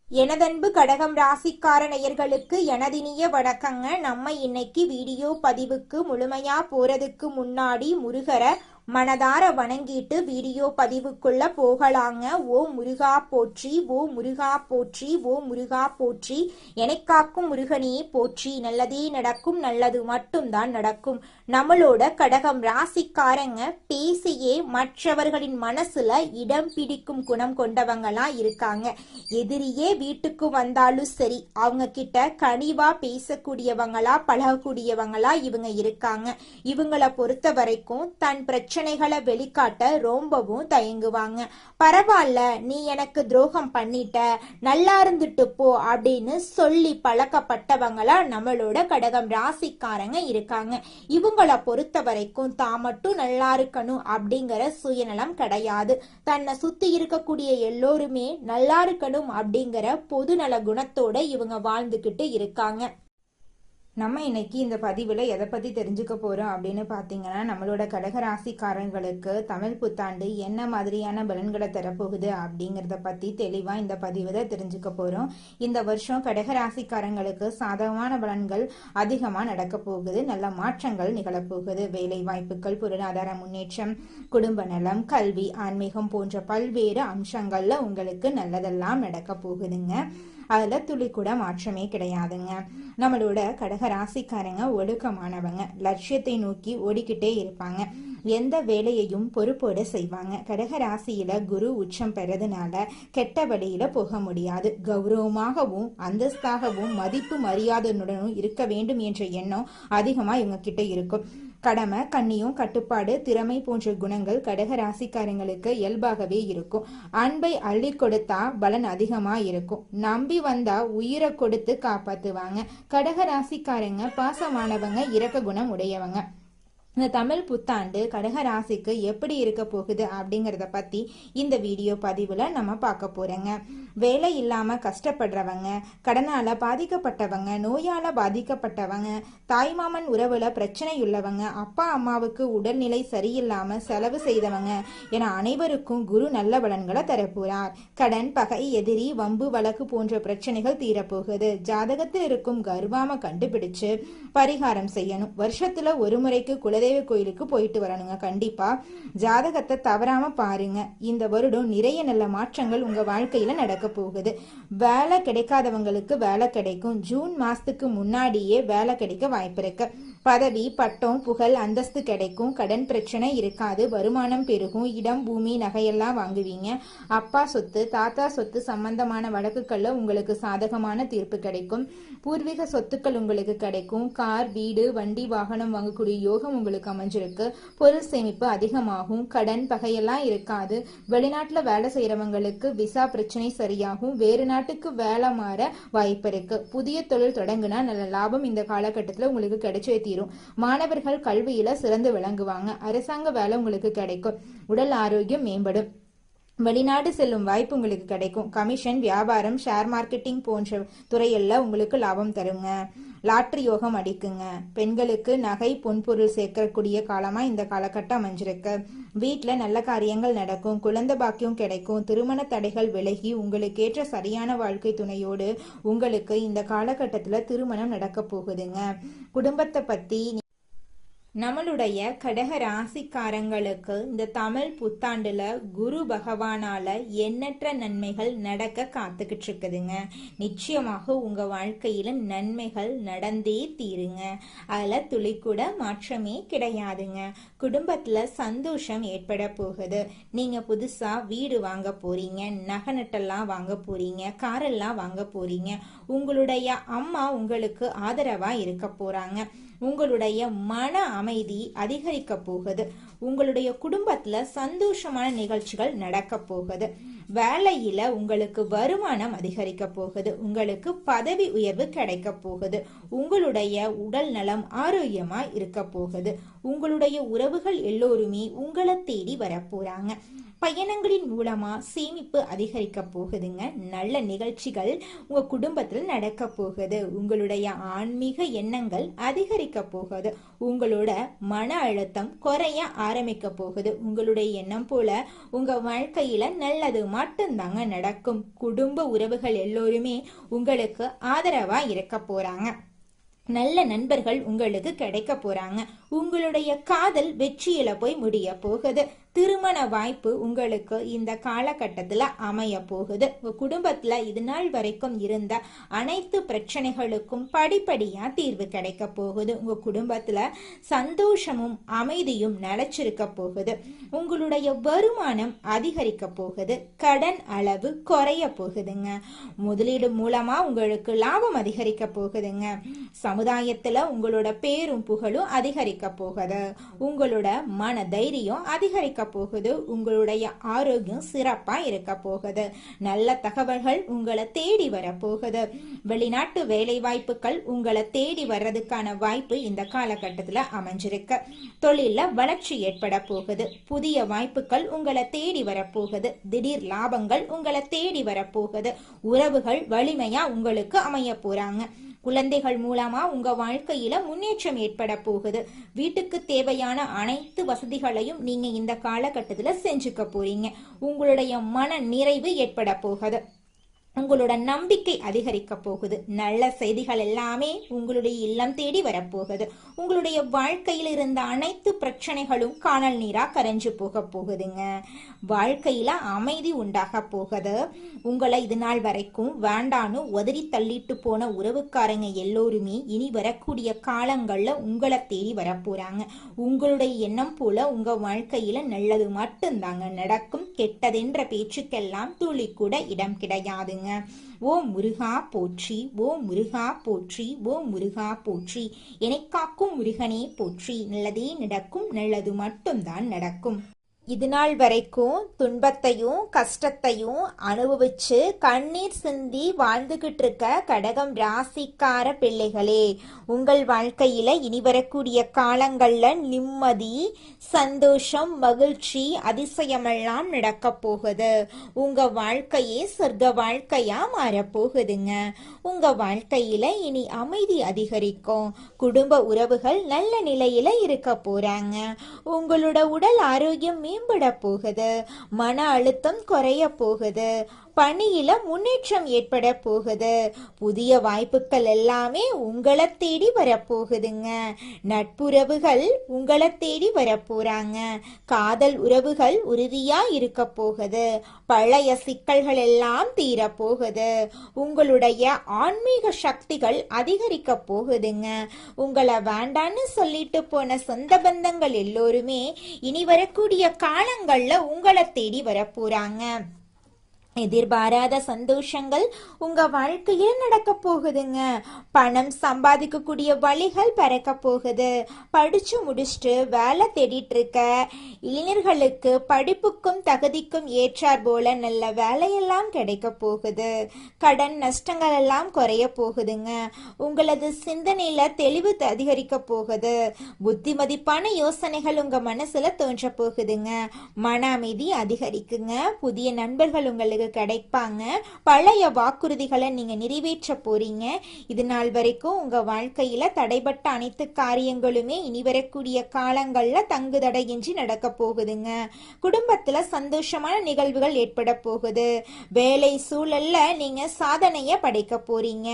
எனதன்பு கடகம் ராசிக்கார நேயர்களுக்கு எனதினிய வணக்கங்க. நம்ம இன்னைக்கு வீடியோ பதிவுக்கு முழுமையா போறதுக்கு முன்னாடி முருகரை மனதார வணங்கிட்டு வீடியோ பதிவுக்குள்ள போகலாங்க. ஓ முருகா போற்றி, ஓ முருகா போற்றி, ஓ முருகா போற்றி, எனக்காக்கும் முருகனே போற்றி. நல்லதே நடக்கும், நல்லது மட்டும்தான் நடக்கும். நம்மளோட கடகம் ராசிக்காரங்க பேசியே மற்றவர்களின் மனசுல இடம் பிடிக்கும் குணம் கொண்டவங்களா இருக்காங்க. எதிரியே வீட்டுக்கு வந்தாலும் சரி, அவங்க கிட்ட கனிவா பேசக்கூடியவங்களா பழகக்கூடியவங்களா இவங்க இருக்காங்க. இவங்களை பொறுத்த வரைக்கும் தன் பிரச்சனைகளை வெளிக்காட்ட ரொம்பவும் தயங்குவாங்க. பரவாயில்ல, நீ எனக்கு துரோகம் பண்ணிட்ட, நல்லா இருந்துட்டு போ அப்படின்னு சொல்லி பழக்கப்பட்டவங்களா நம்மளோட கடகம் ராசிக்காரங்க இருக்காங்க. இவங்களை பொறுத்த வரைக்கும் தான் மட்டும் நல்லா இருக்கணும் அப்படிங்கிற சுயநலம் கிடையாது. தன்னை சுத்தி இருக்கக்கூடிய எல்லோருமே நல்லா இருக்கணும் அப்படிங்கிற பொதுநல குணத்தோட இவங்க வாழ்ந்துகிட்டு இருக்காங்க. நம்ம இன்னைக்கு இந்த பதிவில் எதை பற்றி தெரிஞ்சுக்க போகிறோம் அப்படின்னு பார்த்தீங்கன்னா, நம்மளோட கடகராசிக்காரங்களுக்கு தமிழ் புத்தாண்டு என்ன மாதிரியான பலன்களை தரப்போகுது அப்படிங்கிறத பற்றி தெளிவாக இந்த பதிவில் தெரிஞ்சுக்க போகிறோம். இந்த வருஷம் கடகராசிக்காரங்களுக்கு சாதகமான பலன்கள் அதிகமாக நடக்க போகுது. நல்ல மாற்றங்கள் நிகழப்போகுது. வேலை வாய்ப்புகள், பொருளாதார முன்னேற்றம், குடும்ப நலம், கல்வி, ஆன்மீகம் போன்ற பல்வேறு அம்சங்கள்ல உங்களுக்கு நல்லதெல்லாம் நடக்க போகுதுங்க. அதுல துளி கூட மாற்றமே கிடையாதுங்க. நம்மளோட கடக ராசிக்காரங்க ஒழுக்கமானவங்க, லட்சியத்தை நோக்கி ஓடிக்கிட்டே இருப்பாங்க. எந்த வேலையையும் பொறுப்போட செய்வாங்க. கடக ராசியில குரு உச்சம் பெறதுனால கெட்ட வழியில போக முடியாது. கௌரவமாகவும் அந்தஸ்தாகவும் மதிப்பு மரியாதையுடனும் இருக்க வேண்டும் என்ற எண்ணம் அதிகமா இவங்க கிட்ட இருக்கும். கடமை, கண்ணியம், கட்டுப்பாடு, திறமை போன்ற குணங்கள் கடக ராசிக்காரங்களுக்கு இயல்பாகவே இருக்கும். அன்பை அள்ளி கொடுத்தா பலன் அதிகமா இருக்கும். நம்பி வந்தா உயிரை கொடுத்து காப்பாத்துவாங்க. கடக ராசிக்காரங்க பாசமானவங்க, இரக்க குணம் உடையவங்க. இந்த தமிழ் புத்தாண்டு கடக ராசிக்கு எப்படி இருக்க போகுது அப்படிங்கிறத பற்றி இந்த வீடியோ பதிவில் நம்ம பார்க்க போகிறோங்க. வேலை இல்லாமல் கஷ்டப்படுறவங்க, கடனால் பாதிக்கப்பட்டவங்க, நோயால் பாதிக்கப்பட்டவங்க, தாய்மாமன் உறவில் பிரச்சனை உள்ளவங்க, அப்பா அம்மாவுக்கு உடல்நிலை சரியில்லாமல் செலவு செய்தவங்க என அனைவருக்கும் குரு நல்ல பலன்களை தரப்போகிறார். கடன், பகை, எதிரி, வம்பு, வழக்கு போன்ற பிரச்சனைகள் தீரப்போகுது. ஜாதகத்தில் இருக்கும் கர்வாம கண்டுபிடிச்சு பரிகாரம் செய்யணும். வருஷத்துல ஒரு முறைக்கு குலதெய்வ கோயிலுக்கு போயிட்டு வரணுங்க. கண்டிப்பா ஜாதகத்தை தவறாம பாருங்க. இந்த வருடம் நிறைய நல்ல மாற்றங்கள் உங்க வாழ்க்கையில நடக்க போகுது. வேலை கிடைக்காதவங்களுக்கு வேலை கிடைக்கும். ஜூன் மாசத்துக்கு முன்னாடியே வேலை கிடைக்க வாய்ப்பு இருக்கு. பதவி, பட்டம், புகழ், அந்தஸ்து கிடைக்கும். கடன் பிரச்சனை இருக்காது. வருமானம் பெருகும். இடம், பூமி, நகையெல்லாம் வாங்குவீங்க. அப்பா சொத்து, தாத்தா சொத்து சம்பந்தமான வழக்குகள்ல உங்களுக்கு சாதகமான தீர்ப்பு கிடைக்கும். பூர்வீக சொத்துக்கள் உங்களுக்கு கிடைக்கும். கார், வீடு, வண்டி, வாகனம் வாங்கக்கூடிய யோகம் உங்களுக்கு அமைஞ்சிருக்கு. பொருள் சேமிப்பு அதிகமாகும். கடன், பகையெல்லாம் இருக்காது. வெளிநாட்டுல வேலை செய்யறவங்களுக்கு விசா பிரச்சனை சரியாகும். வேறு நாட்டுக்கு வேலை மாற வாய்ப்பு இருக்கு. புதிய தொழில் தொடங்குனா நல்ல லாபம் இந்த காலகட்டத்தில் உங்களுக்கு கிடைச்சே தீரும். மாணவர்கள் கல்வியில சிறந்து விளங்குவாங்க. அரசாங்க வேலை உங்களுக்கு கிடைக்கும். உடல் ஆரோக்கியம் மேம்படும். வெளிநாடு செல்லும் வாய்ப்பு உங்களுக்கு கிடைக்கும். கமிஷன், வியாபாரம், ஷேர் மார்க்கெட்டிங் போன்ற துறையில உங்களுக்கு லாபம் தருங்க. லாட்டரி யோகம் அடிக்குங்க. பெண்களுக்கு நகை, பொன்பொருள் சேர்க்கக்கூடிய காலமா இந்த காலகட்டம் அமைஞ்சிருக்கு. வீட்டுல நல்ல காரியங்கள் நடக்கும். குழந்தை பாக்கியம் கிடைக்கும். திருமண தடைகள் விலகி உங்களுக்கு ஏற்ற சரியான வாழ்க்கை துணையோடு உங்களுக்கு இந்த காலகட்டத்துல திருமணம் நடக்க போகுதுங்க. குடும்பத்தை பத்தி நம்மளுடைய கடக ராசிக்காரங்களுக்கு இந்த தமிழ் புத்தாண்டுல குரு பகவானால எண்ணற்ற நன்மைகள் நடக்க காத்துக்கிட்டு இருக்குதுங்க. நிச்சயமாக உங்க வாழ்க்கையில நன்மைகள் நடந்தே தீருங்க. அதுல துளி கூட மாற்றமே கிடையாதுங்க. குடும்பத்துல சந்தோஷம் ஏற்பட போகுது. நீங்க புதுசா வீடு வாங்க போறீங்க, நகை நட்டெல்லாம் வாங்க போறீங்க, காரெல்லாம் வாங்க போறீங்க. உங்களுடைய அம்மா உங்களுக்கு ஆதரவா இருக்க போறாங்க. உங்களுடைய மன அமைதி அதிகரிக்க போகுது. உங்களுடைய குடும்பத்துல சந்தோஷமான நிகழ்ச்சிகள் நடக்க போகுது. வேலையில உங்களுக்கு வருமானம் அதிகரிக்க போகுது. உங்களுக்கு பதவி உயர்வு கிடைக்க போகுது. உங்களுடைய உடல் நலம் ஆரோக்கியமா இருக்க போகுது. உங்களுடைய உறவுகள் எல்லோருமே உங்களை தேடி வரப்போறாங்க. பயணங்களின் மூலமா சேமிப்பு அதிகரிக்க போகுதுங்க. நல்ல நிகழ்ச்சிகள் உங்க குடும்பத்தில் நடக்க போகுது. உங்களுடைய ஆன்மீக எண்ணங்கள் அதிகரிக்க போகுது. உங்களோட மன அழுத்தம் குறைய ஆரம்பிக்க போகுது. உங்களுடைய எண்ணம் போல உங்க வாழ்க்கையில நல்லது மட்டும்தாங்க நடக்கும். குடும்ப உறவுகள் எல்லோருமே உங்களுக்கு ஆதரவா இருக்க போறாங்க. நல்ல நண்பர்கள் உங்களுக்கு கிடைக்க போறாங்க. உங்களுடைய காதல் வெற்றியில போய் முடிய போகுது. திருமண வாய்ப்பு உங்களுக்கு இந்த காலகட்டத்துல அமைய போகுது. குடும்பத்துல இது நாள் வரைக்கும் இருந்த அனைத்து பிரச்சனைகளுக்கும் படிப்படியா தீர்வு கிடைக்க போகுது. உங்க குடும்பத்துல சந்தோஷமும் அமைதியும் நிலைச்சிருக்க போகுது. உங்களுடைய வருமானம் அதிகரிக்க போகுது. கடன் அளவு குறைய போகுதுங்க. முதலீடு மூலமா உங்களுக்கு லாபம் அதிகரிக்க போகுதுங்க. சமுதாயத்துல உங்களோட பேரும் புகழும் அதிகரிக்க போகுது. உங்களோட மன தைரியம் அதிகரிக்க போகுது. உங்களுடைய ஆரோக்கியம் சிறப்பா இருக்க போகுது. நல்ல தகவல்கள் உங்களை தேடி வர போகுது. வெளிநாட்டு வேலை வாய்ப்புகள் உங்களை தேடி வர்றதுக்கான வாய்ப்பு இந்த காலகட்டத்துல அமைஞ்சிருக்கு. தொழில வளர்ச்சி ஏற்பட போகுது. புதிய வாய்ப்புகள் உங்களை தேடி வரப்போகுது. திடீர் லாபங்கள் உங்களை தேடி வரப்போகுது. உறவுகள் வலிமையா உங்களுக்கு அமைய போறாங்க. குழந்தைகள் மூலமா உங்க வாழ்க்கையில முன்னேற்றம் ஏற்பட போகுது. வீட்டுக்கு தேவையான அனைத்து வசதிகளையும் நீங்க இந்த காலகட்டத்துல செஞ்சுக்க போறீங்க. உங்களுடைய மன நிறைவு ஏற்பட போகுது. உங்களோட நம்பிக்கை அதிகரிக்க போகுது. நல்ல செய்திகள் எல்லாமே உங்களுடைய இல்லம் தேடி வரப்போகுது. உங்களுடைய வாழ்க்கையில் இருந்த அனைத்து பிரச்சனைகளும் காணல் நீரா கரைஞ்சு போக போகுதுங்க. வாழ்க்கையில அமைதி உண்டாக போகுது. உங்களை இது நாள் வரைக்கும் வேண்டான்னு உதறி தள்ளிட்டு போன உறவுக்காரங்க எல்லோருமே இனி வரக்கூடிய காலங்கள்ல உங்களை தேடி வரப்போறாங்க. உங்களுடைய எண்ணம் போல உங்க வாழ்க்கையில நல்லது மட்டும்தாங்க நடக்கும். கெட்டதென்ற பேச்சுக்கெல்லாம் துளி கூட இடம் கிடையாதுங்க. ஓ முருகா போற்றி, ஓ முருகா போற்றி, ஓ முருகா போற்றி, என்னை காக்கும் முருகனே போற்றி. நல்லதே நடக்கும், நல்லது மட்டும்தான் நடக்கும். இது நாள் வரைக்கும் துன்பத்தையும் கஷ்டத்தையும் அனுபவிச்சு கண்ணீர் சிந்தி வாழ்ந்துகிட்டு இருக்க கடகம் ராசிக்கார பிள்ளைகளே, உங்கள் வாழ்க்கையில இனி வரக்கூடிய காலங்கள்ல நிம்மதி, சந்தோஷம், மகிழ்ச்சி, அதிசயமெல்லாம் நடக்க போகுது. உங்க வாழ்க்கையே சொர்க்க வாழ்க்கையா மாறப்போகுதுங்க. உங்க வாழ்க்கையில இனி அமைதி அதிகரிக்கும். குடும்ப உறவுகள் நல்ல நிலையில இருக்க போறாங்க. உங்களோட உடல் ஆரோக்கியம் மேம்பட போகுது. மன அழுத்தம் குறைய போகுது. பணியில முன்னேற்றம் ஏற்பட போகுது. புதிய வாய்ப்புகள் எல்லாமே உங்களை தேடி வரப்போகுதுங்க. நட்புறவுகள் உங்களை தேடி வரப்போறாங்க. காதல் உறவுகள் உறுதியா இருக்க போகுது. பழைய சிக்கல்கள் எல்லாம் தீர போகுது. உங்களுடைய ஆன்மீக சக்திகள் அதிகரிக்க போகுதுங்க. உங்களை வேண்டான்னு சொல்லிட்டு போன சொந்த பந்தங்கள் எல்லோருமே இனி வரக்கூடிய காலங்கள்ல உங்களை தேடி வரப்போறாங்க. எதிர்பாராத சந்தோஷங்கள் உங்க வாழ்க்கையில நடக்க போகுதுங்க. பணம் சம்பாதிக்கக்கூடிய வழிகள் பிறக்க போகுது. படிச்சு முடிச்சுட்டு வேலை தேடிட்டு இருக்க இளைஞர்களுக்கு படிப்புக்கும் தகுதிக்கும் ஏற்றார் போல நல்ல வேலையெல்லாம் கிடைக்க போகுது. கடன் நஷ்டங்கள் எல்லாம் குறைய போகுதுங்க. உங்களது சிந்தனையில தெளிவு அதிகரிக்க போகுது. புத்திமதிப்பான யோசனைகள் உங்க மனசுல தோன்ற போகுதுங்க. மன அமைதி அதிகரிக்குங்க. புதிய நண்பர்கள் உங்களுக்கு கிடைப்பாங்க. பழைய வாக்குறுதிகளை நீங்க நிறைவேற்ற போறீங்க. இது நாள் வரைக்கும் உங்க வாழ்க்கையில தடைபட்ட அனைத்து காரியங்களுமே இனி வரக்கூடிய காலங்கள்ல தங்கு தடையின்றி நடக்க போகுதுங்க. குடும்பத்துல சந்தோஷமான நிகழ்வுகள் ஏற்பட போகுது. வேலை சூழல்ல நீங்க சாதனைய படைக்க போறீங்க.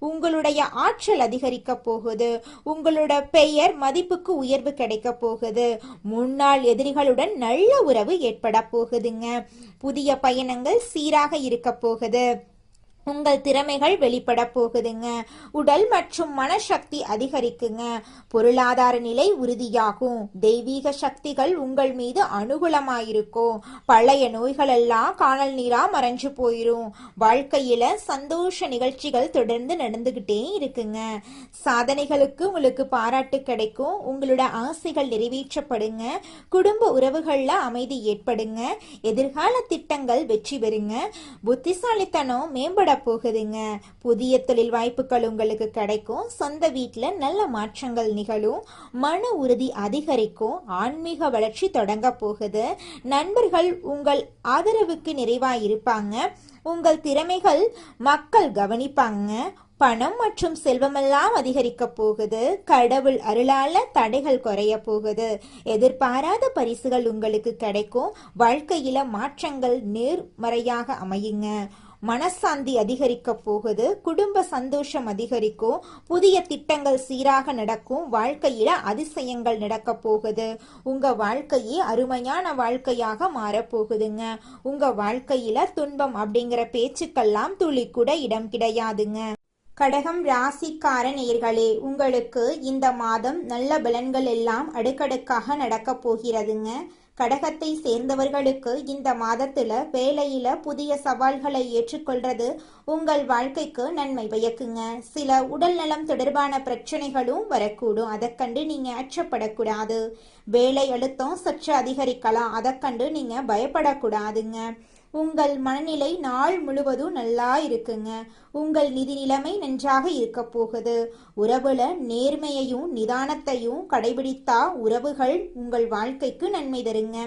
உங்களுடைய ஆற்றல் அதிகரிக்க போகுது. உங்களோட பெயர் மதிப்புக்கு உயர்வு கிடைக்க போகுது. முன்னாள் எதிரிகளுடன் நல்ல உறவு ஏற்பட போகுதுங்க. புதிய பயணங்கள் சீராக இருக்க போகுது. உங்கள் திறமைகள் வெளிப்பட போகுதுங்க. உடல் மற்றும் மனசக்தி அதிகரிக்குங்க. பொருளாதார நிலை உறுதியாகும். தெய்வீக சக்திகள் உங்கள் மீது அனுகூலமாயிருக்கும். பழைய நோய்கள் எல்லாம் காணல் நீரா மறைஞ்சு போயிரும். வாழ்க்கையில சந்தோஷ நிகழ்ச்சிகள் தொடர்ந்து நடந்துகிட்டே இருக்குங்க. சாதனைகளுக்கு உங்களுக்கு பாராட்டு கிடைக்கும். உங்களோட ஆசைகள் நிறைவேற்றப்படுங்க. குடும்ப உறவுகள்ல அமைதி ஏற்படுங்க. எதிர்கால திட்டங்கள் வெற்றி பெறுங்க. புத்திசாலித்தனம் மேம்பட மாறப்போகுதுங்க. புதிய தொழில் வாய்ப்புகள் உங்களுக்கு கிடைக்கும். சொந்த வீட்டுல நல்ல மாற்றங்கள் நிகழும். மன உறுதி அதிகரிக்கும். ஆன்மீக வளர்ச்சி தொடங்க போகுது. நண்பர்கள் உங்கள் ஆதரவுக்கு நிறைவா இருப்பாங்க. உங்கள் திறமைகள் மக்கள் கவனிப்பாங்க. பணம் மற்றும் செல்வமெல்லாம் அதிகரிக்க போகுது. கடவுள் அருளால தடைகள் குறைய போகுது. எதிர்பாராத பரிசுகள் உங்களுக்கு கிடைக்கும். வாழ்க்கையில மாற்றங்கள் நேர்மறையாக அமையுங்க. மனசாந்தி அதிகரிக்க போகுது. குடும்ப சந்தோஷம் அதிகரிக்கும். புதிய திட்டங்கள் சீராக நடக்கும். வாழ்க்கையில அதிசயங்கள் நடக்க போகுது. உங்க வாழ்க்கையே அருமையான வாழ்க்கையாக மாறப்போகுதுங்க. உங்க வாழ்க்கையில துன்பம் அப்படிங்கிற பேச்சுக்கெல்லாம் துளி கூட இடம் கிடையாதுங்க. கடகம் ராசிக்கார நேயர்களே, உங்களுக்கு இந்த மாதம் நல்ல பலன்கள் எல்லாம் அடுக்கடுக்காக நடக்க போகிறதுங்க. கடகத்தை சேர்ந்தவர்களுக்கு இந்த மாதத்துல வேலையில புதிய சவால்களை ஏற்றுக்கொள்றது உங்கள் வாழ்க்கைக்கு நன்மை பயக்குங்க. சில உடல் நலம் தொடர்பான பிரச்சனைகளும் வரக்கூடும். அதை கண்டு நீங்க அச்சப்படக்கூடாது. வேலை அழுத்தம் சற்று அதிகரிக்கலாம். அதை கண்டு நீங்க பயப்படக்கூடாதுங்க. உங்கள் மனநிலை நாள் முழுவதும் நல்லா இருக்குங்க. உங்கள் நிதி நிலைமை நன்றாக இருக்க போகுது. உறவுல நேர்மையையும் நிதானத்தையும் கடைபிடித்தா உறவுகள் உங்கள் வாழ்க்கைக்கு நன்மை தருங்க.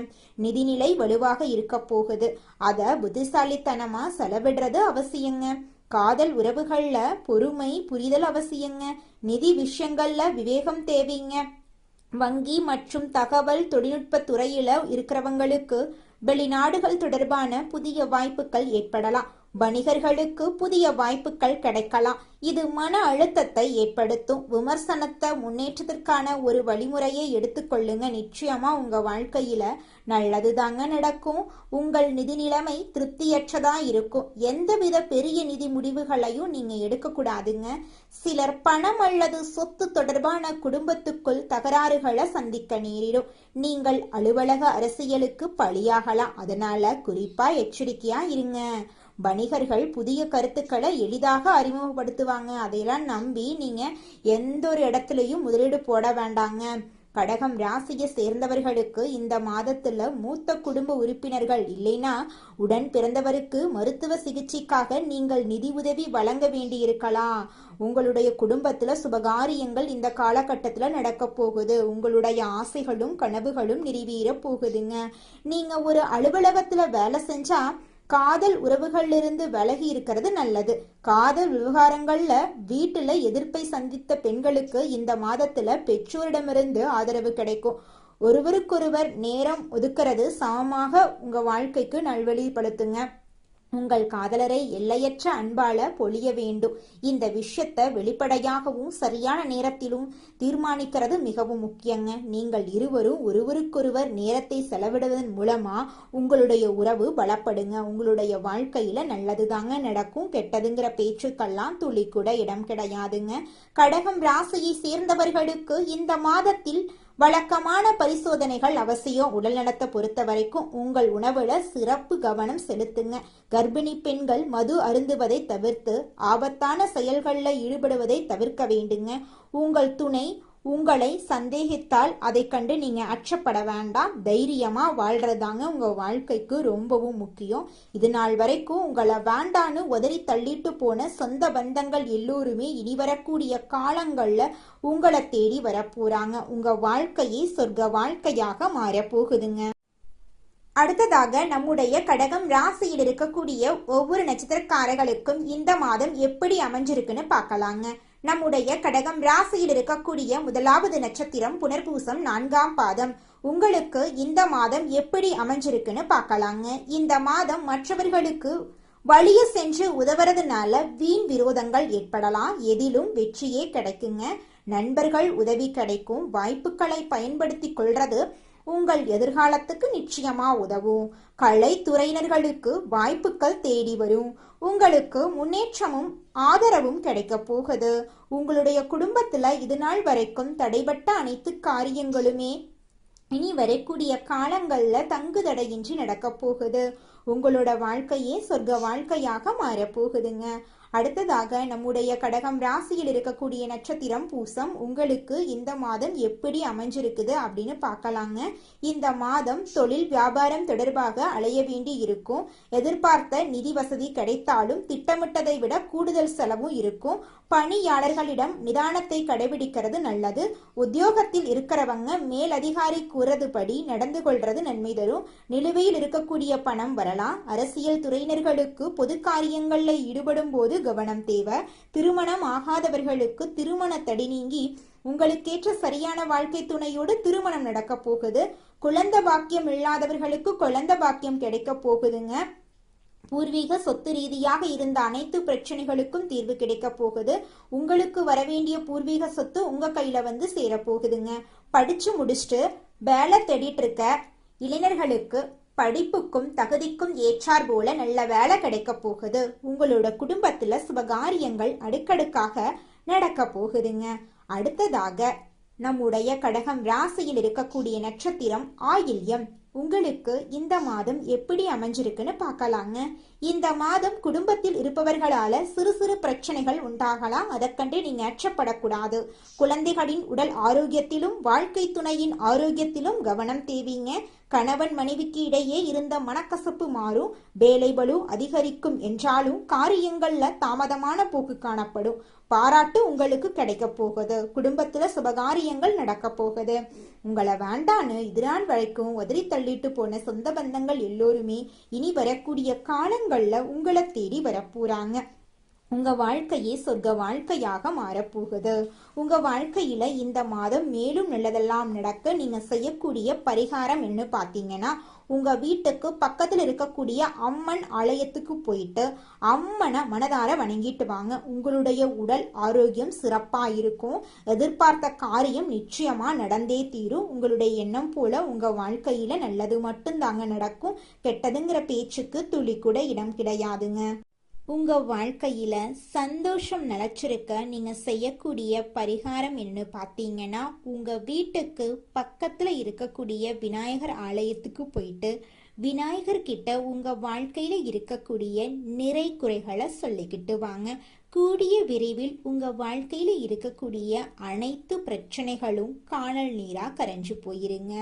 நிதிநிலை வலுவாக இருக்க போகுது. அத புத்திசாலித்தனமா செலவிடுறது அவசியங்க. காதல் உறவுகள்ல பொறுமை புரிதல் அவசியங்க. நிதி விஷயங்கள்ல விவேகம் தேவைங்க. வங்கி மற்றும் தகவல் தொழில்நுட்ப துறையில இருக்கிறவங்களுக்கு வெளிநாடுகள் தொடர்பான புதிய வாய்ப்புகள் ஏற்படலாம். வணிகர்களுக்கு புதிய வாய்ப்புகள் கிடைக்கலாம். இது மன அழுத்தத்தை ஏற்படுத்தும். விமர்சனத்தை முன்னேற்றத்திற்கான ஒரு வழிமுறையை எடுத்துக்கொள்ளுங்க. நிச்சயமா உங்க வாழ்க்கையில நல்லது தாங்க நடக்கும். உங்கள் நிதி நிலைமை திருப்தியற்றதா இருக்கும். எந்தவித பெரிய நிதி முடிவுகளையும் நீங்க எடுக்க கூடாதுங்க. சிலர் பணம் அல்லது சொத்து தொடர்பான குடும்பத்துக்குள் தகராறுகளை சந்திக்க நேரிடும். நீங்கள் அலுவலக அரசியலுக்கு பலியாகலாம். அதனால குறிப்பா எச்சரிக்கையா இருங்க. வணிகர்கள் புதிய கருத்துக்களை எளிதாக அறிமுகப்படுத்துவாங்க. அதையெல்லாம் நம்பி நீங்க எந்த ஒரு இடத்துலயும் முதலீடு போட வேண்டாங்க. கடகம் ராசியை சேர்ந்தவர்களுக்கு இந்த மாதத்துல மூத்த குடும்ப உறுப்பினர்கள் இல்லைன்னா உடன் பிறந்தவருக்கு மருத்துவ சிகிச்சைக்காக நீங்கள் நிதி உதவி வழங்க வேண்டியிருக்கலாம். உங்களுடைய குடும்பத்துல சுபகாரியங்கள் இந்த காலகட்டத்துல நடக்க போகுது. உங்களுடைய ஆசைகளும் கனவுகளும் நிறைவேற போகுதுங்க. நீங்க ஒரு அலுவலகத்துல வேலை செஞ்சா காதல் உறவுகளிலிருந்து விலகி இருக்கிறது நல்லது. காதல் விவகாரங்கள்ல வீட்டுல எதிர்ப்பை சந்தித்த பெண்களுக்கு இந்த மாதத்துல பெற்றோரிடமிருந்து ஆதரவு கிடைக்கும். ஒருவருக்கொருவர் நேரம் ஒதுக்கிறது சமமாக உங்க வாழ்க்கைக்கு நல்வழிப்படுத்துங்க. உங்கள் காதலரை எல்லையற்ற அன்பால பொழிய வேண்டும். இந்த விஷயத்தை வெளிப்படையாகவும் சரியான நேரத்திலும் தீர்மானிக்கிறது மிகவும் முக்கியங்க. நீங்கள் இருவரும் ஒருவருக்கொருவர் நேரத்தை செலவிடுவதன் மூலமா உங்களுடைய உறவு பலப்படுங்க. உங்களுடைய வாழ்க்கையில நல்லதுதாங்க நடக்கும். கெட்டதுங்கிற பேச்சுக்கெல்லாம் துளி கூட இடம் கிடையாதுங்க. கடகம் ராசியை சேர்ந்தவர்களுக்கு இந்த மாதத்தில் வழக்கமான பரிசோதனைகள் அவசியம். உடல் நலத்தை பொறுத்த வரைக்கும் உங்கள் உணவுல சிறப்பு கவனம் செலுத்துங்க. கர்ப்பிணி பெண்கள் மது அருந்துவதை தவிர்த்து ஆபத்தான செயல்களில் ஈடுபடுவதை தவிர்க்க வேண்டுங்க. உங்கள் துணை உங்களை சந்தேகித்தால் அதை கண்டு நீங்க அச்சப்பட வேண்டாம். தைரியமா வாழ்றதாங்க உங்க வாழ்க்கைக்கு ரொம்பவும் முக்கியம். இது நாள் வரைக்கும் உங்களை வேண்டான்னு உதறி தள்ளிட்டு போன சொந்த பந்தங்கள் எல்லோருமே இனி வரக்கூடிய காலங்கள்ல உங்களை தேடி வரப்போறாங்க. உங்க வாழ்க்கையே சொர்க்க வாழ்க்கையாக மாறப்போகுதுங்க. அடுத்ததாக நம்முடைய கடகம் ராசியில் இருக்கக்கூடிய ஒவ்வொரு நட்சத்திரக்காரர்களுக்கும் இந்த மாதம் எப்படி அமைஞ்சிருக்குன்னு பார்க்கலாங்க. நம்முடைய கடகம் ராசியில் இருக்கக்கூடிய முதலாவது நட்சத்திரம் புனர்பூசம் 4ஆம் பாதம். உங்களுக்கு இந்த மாதம் எப்படி அமைஞ்சிருக்குன்னு பார்க்கலாங்க. இந்த மாதம் மற்றவர்களுக்கு வழிய சென்று உதவுறதுனால வீண் விரோதங்கள் ஏற்படலாம். எதிலும் வெற்றியே கிடைக்குங்க. நண்பர்கள் உதவி கிடைக்கும். வாய்ப்புகளை பயன்படுத்தி கொள்றது உங்கள் எதிர்காலத்துக்கு நிச்சயமா உதவும். கலைத்துறையினர்களுக்கு வாய்ப்புகள் தேடி வரும். உங்களுக்கு முன்னேற்றமும் ஆதரவும் கிடைக்க போகுது. உங்களுடைய குடும்பத்துல இது நாள் வரைக்கும் தடைபட்ட அனைத்து காரியங்களுமே இனி வரக்கூடிய காலங்கள்ல தங்கு தடையின்றி நடக்க போகுது. உங்களோட வாழ்க்கையே சொர்க்க வாழ்க்கையாக மாறப்போகுதுங்க. அடுத்ததாக நம்முடைய கடகம் ராசியில் இருக்கக்கூடிய நட்சத்திரம் பூசம். உங்களுக்கு இந்த மாதம் எப்படி அமைஞ்சிருக்குது அப்படின்னு பார்க்கலாங்க. இந்த மாதம் தொழில் வியாபாரம் தொடர்பாக அலைய வேண்டி இருக்கும். எதிர்பார்த்த நிதி வசதி கிடைத்தாலும் திட்டமிட்டதை விட கூடுதல் செலவும் இருக்கும். பணியாளர்களிடம் நிதானத்தை கடைபிடிக்கிறது நல்லது. உத்தியோகத்தில் இருக்கிறவங்க மேலதிகாரி கூறதுபடி நடந்து கொள்றது நன்மை தரும். நிலுவையில் இருக்கக்கூடிய பணம் வரலாம். அரசியல் துறையினர்களுக்கு பொது காரியங்கள்ல ஈடுபடும் போது கவனம் தேவை. திருமணம் ஆகாதவர்களுக்கு திருமண தடை நீங்கி உங்களுக்கேற்ற சரியான வாழ்க்கை துணையோடு திருமணம் நடக்க போகுது. குழந்தை பாக்கியம் இல்லாதவர்களுக்கு குழந்தை பாக்கியம் கிடைக்க போகுதுங்க. பூர்வீக சொத்து ரீதியாக இருந்த அனைத்து பிரச்சனைகளுக்கும் தீர்வு கிடைக்க போகுது. உங்களுக்கு வரவேண்டிய பூர்வீக சொத்து உங்க கையில வந்து சேரப்போகுதுங்க. படிச்சு முடிச்சுட்டு வேலை தேடிட்டு இருக்க இளைஞர்களுக்கு படிப்புக்கும் தகுதிக்கும் ஏற்றார் போல நல்ல வேலை கிடைக்க போகுது. உங்களோட குடும்பத்துல சுபகாரியங்கள் அடுக்கடுக்காக நடக்க போகுதுங்க. அடுத்ததாக நம்முடைய கடகம் ராசியில் இருக்கக்கூடிய நட்சத்திரம் ஆயில்யம். உங்களுக்கு இந்த மாதம் எப்படி அமைஞ்சிருக்குன்னு பார்க்கலாங்க. இந்த மாதம் குடும்பத்தில் இருப்பவர்களால சிறு சிறு பிரச்சனைகள் உண்டாகலாம். அதற்கண்டு நீங்க அச்சப்படக்கூடாது. குழந்தைகளின் உடல் ஆரோக்கியத்திலும் வாழ்க்கை துணையின் ஆரோக்கியத்திலும் கவனம் தேவைங்க. கணவன் மனைவிக்கு இடையே இருந்த மனக்கசப்பு மாறும். வேலை பளு அதிகரிக்கும் என்றாலும் காரியங்கள்ல தாமதமான போக்கு காணப்படும். பாராட்டு உங்களுக்கு கிடைக்க போகுது. குடும்பத்துல சுபகாரியங்கள் நடக்க போகுது. உங்களை வேண்டான்னு இதுநாள் வரைக்கும் உதறி தள்ளிட்டு போன சொந்த பந்தங்கள் எல்லோருமே இனி வரக்கூடிய காலங்கள்ல உங்களை தேடி வரப்போறாங்க. உங்க வாழ்க்கையே சொர்க்க வாழ்க்கையாக மாறப்போகுது. உங்க வாழ்க்கையில இந்த மாதம் மேலும் நல்லதெல்லாம் நடக்க நீங்க செய்யக்கூடிய பரிகாரம் என்ன பாத்தீங்கன்னா, உங்க வீட்டுக்கு பக்கத்துல இருக்கக்கூடிய அம்மன் ஆலயத்துக்கு போயிட்டு அம்மனை மனதார வணங்கிட்டு வாங்க. உங்களுடைய உடல் ஆரோக்கியம் சிறப்பா இருக்கும். எதிர்பார்த்த காரியம் நிச்சயமா நடந்தே தீரும். உங்களுடைய எண்ணம் போல உங்க வாழ்க்கையில நல்லது மட்டும்தாங்க நடக்கும். கெட்டதுங்கிற பேச்சுக்கு துளி கூட இடம் கிடையாதுங்க. உங்க வாழ்க்கையில சந்தோஷம் நிலைச்சிருக்க நீங்க செய்யக்கூடிய பரிகாரம் என்ன பார்த்தீங்கன்னா, உங்க வீட்டுக்கு பக்கத்துல இருக்கக்கூடிய விநாயகர் ஆலயத்துக்கு போயிட்டு விநாயகர் கிட்ட உங்க வாழ்க்கையில இருக்கக்கூடிய நிறை குறைகளை சொல்லிக்கிட்டு வாங்க. கூடிய விரைவில் உங்க வாழ்க்கையில இருக்கக்கூடிய அனைத்து பிரச்சனைகளும் காணல் நீரா கரைஞ்சு போயிருங்க.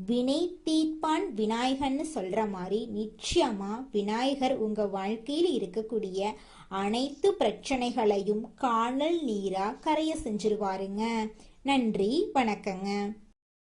வினை தீர்ப்பான் விநாயகர்னு சொல்ற மாதிரி நிச்சயமா விநாயகர் உங்க வாழ்க்கையில் இருக்கக்கூடிய அனைத்து பிரச்சனைகளையும் காணல் நீரா கரைய செஞ்சிருவாருங்க. நன்றி, வணக்கங்க.